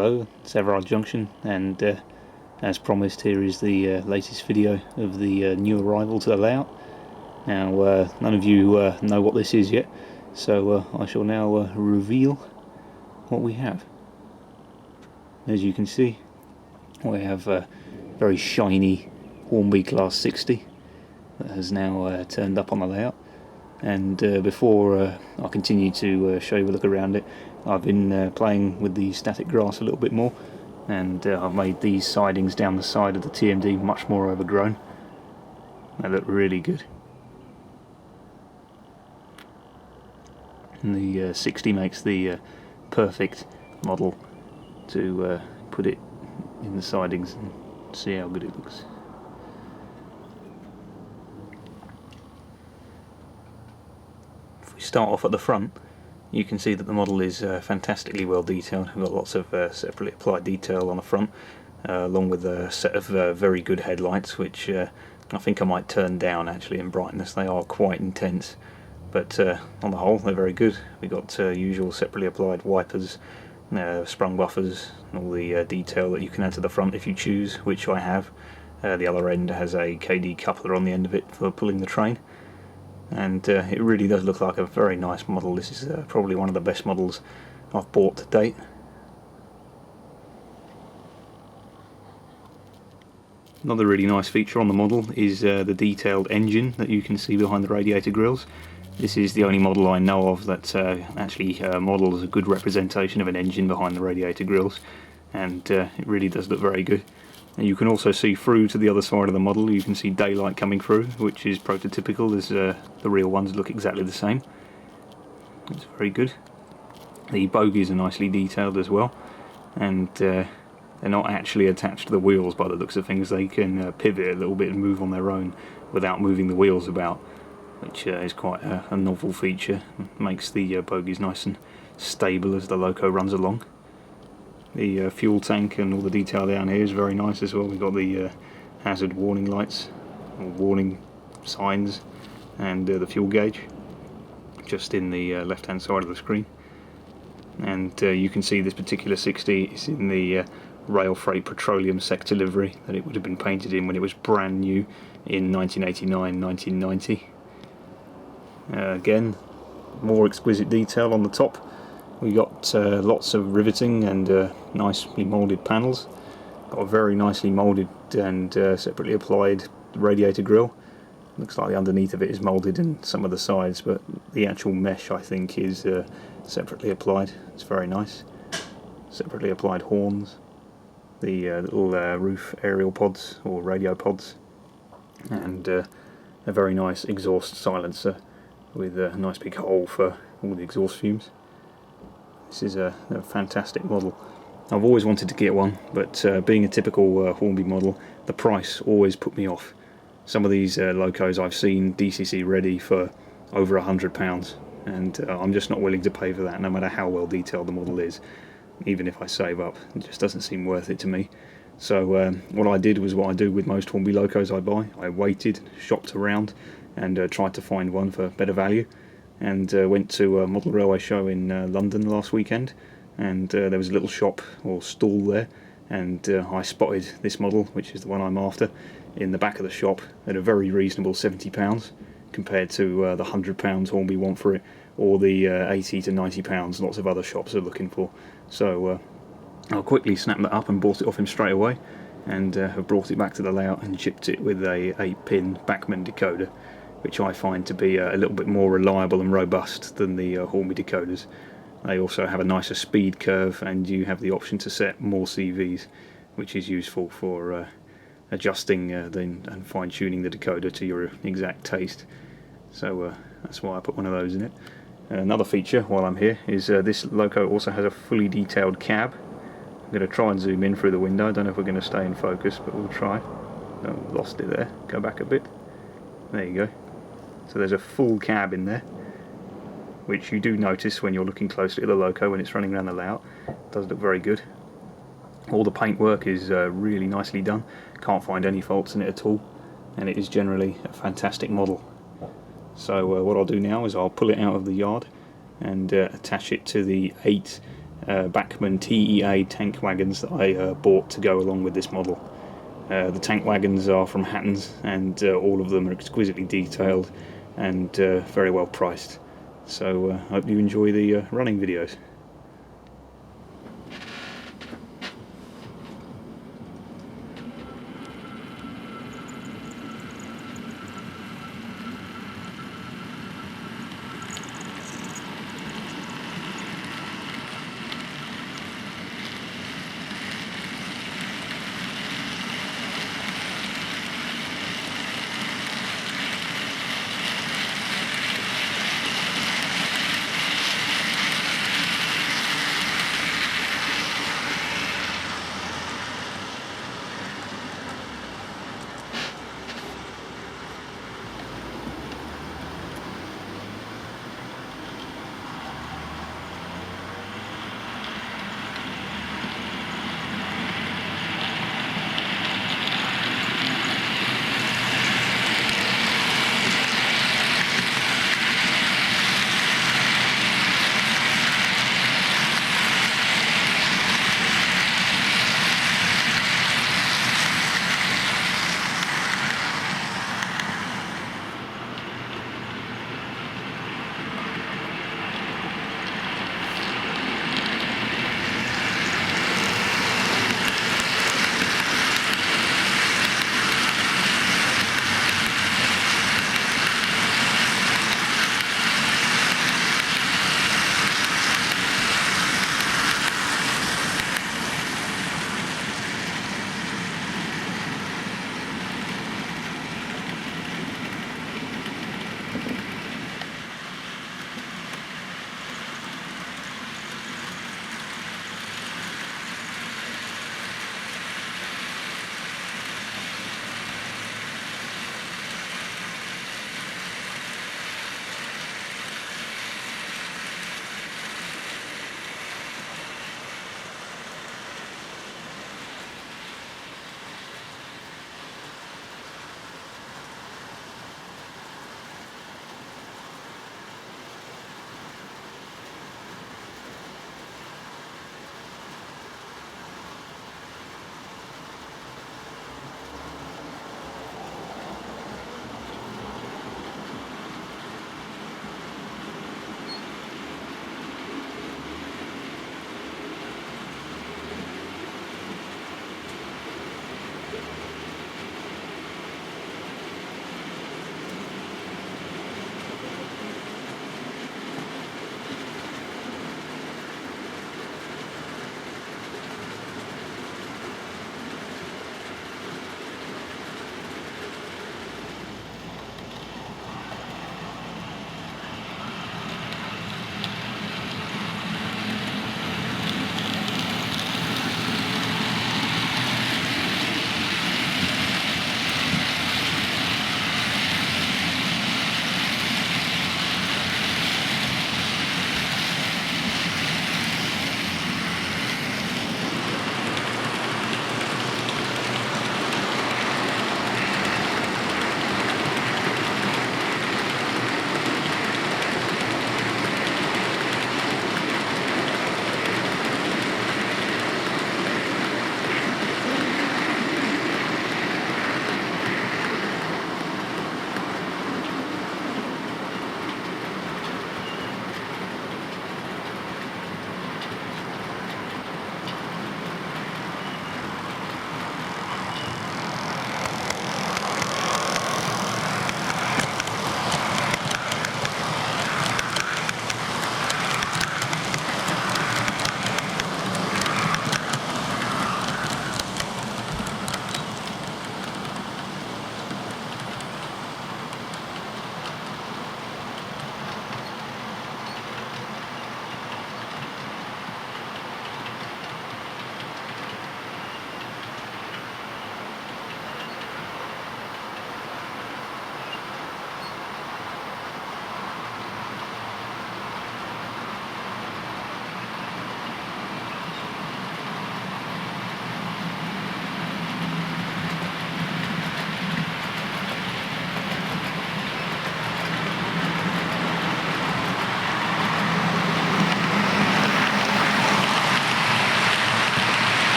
Hello, it's Everard Junction, and as promised, here is the latest video of the new arrival to the layout. Now, none of you know what this is yet, so I shall now reveal what we have. As you can see, we have a very shiny Hornby Class 60 that has now turned up on the layout. And before I continue to show you a look around it, I've been playing with the static grass a little bit more, and I've made these sidings down the side of the TMD much more overgrown. They look really good. And the 60 makes the perfect model to put it in the sidings and see how good it looks. If we start off at the front, you can see that the model is fantastically well detailed. We've got lots of separately applied detail on the front, along with a set of very good headlights, which I think I might turn down actually in brightness. They are quite intense, but on the whole they're very good. We've got usual separately applied wipers, sprung buffers, and all the detail that you can add to the front if you choose, which I have. The other end has a KD coupler on the end of it for pulling the train. And it really does look like a very nice model. This is probably one of the best models I've bought to date. Another really nice feature on the model is the detailed engine that you can see behind the radiator grills. This is the only model I know of that actually models a good representation of an engine behind the radiator grills, and it really does look very good. And you can also see through to the other side of the model. You can see daylight coming through, which is prototypical, as the real ones look exactly the same. It's very good. The bogies are nicely detailed as well, and they're not actually attached to the wheels by the looks of things. They can pivot a little bit and move on their own without moving the wheels about, which is quite a novel feature. It makes the bogies nice and stable as the Loco runs along. The fuel tank and all the detail down here is very nice as well. We've got the hazard warning lights, or warning signs, and the fuel gauge just in the left hand side of the screen. And you can see this particular 60 is in the rail freight petroleum sector livery that it would have been painted in when it was brand new in 1989-1990. Again, more exquisite detail on the top. We got lots of riveting and nicely moulded panels. Got a very nicely moulded and separately applied radiator grille. Looks like the underneath of it is moulded in some of the sides, but the actual mesh I think is separately applied. It's very nice. Separately applied horns, the little roof aerial pods or radio pods, and a very nice exhaust silencer with a nice big hole for all the exhaust fumes. This is a fantastic model. I've always wanted to get one, but being a typical Hornby model, the price always put me off. Some of these Locos I've seen DCC ready for over £100, and I'm just not willing to pay for that, no matter how well detailed the model is. Even if I save up, it just doesn't seem worth it to me. So what I did was what I do with most Hornby Locos I buy. I waited, shopped around, and tried to find one for better value. And went to a model railway show in London last weekend, and there was a little shop or stall there, and I spotted this model, which is the one I'm after, in the back of the shop at a very reasonable £70 compared to the £100 Hornby want for it, or the £80 to £90 lots of other shops are looking for. So I quickly snapped that up and bought it off him straight away, and have brought it back to the layout and chipped it with a 8-pin Bachmann decoder, which I find to be a little bit more reliable and robust than the Hornby decoders. They also have a nicer speed curve, and you have the option to set more CVs, which is useful for adjusting and fine-tuning the decoder to your exact taste. So that's why I put one of those in it. Another feature while I'm here is this Loco also has a fully detailed cab. I'm going to try and zoom in through the window. I don't know if we're going to stay in focus, but we'll try. Oh, lost it there. Go back a bit. There you go. So there's a full cab in there, which you do notice when you're looking closely at the Loco when it's running around the layout. It does look very good. All the paintwork is really nicely done. Can't find any faults in it at all, and it is generally a fantastic model. So what I'll do now is I'll pull it out of the yard and attach it to the 8 Bachmann TEA tank wagons that I bought to go along with this model. The tank wagons are from Hatton's, and all of them are exquisitely detailed and very well priced. So I hope you enjoy the running videos.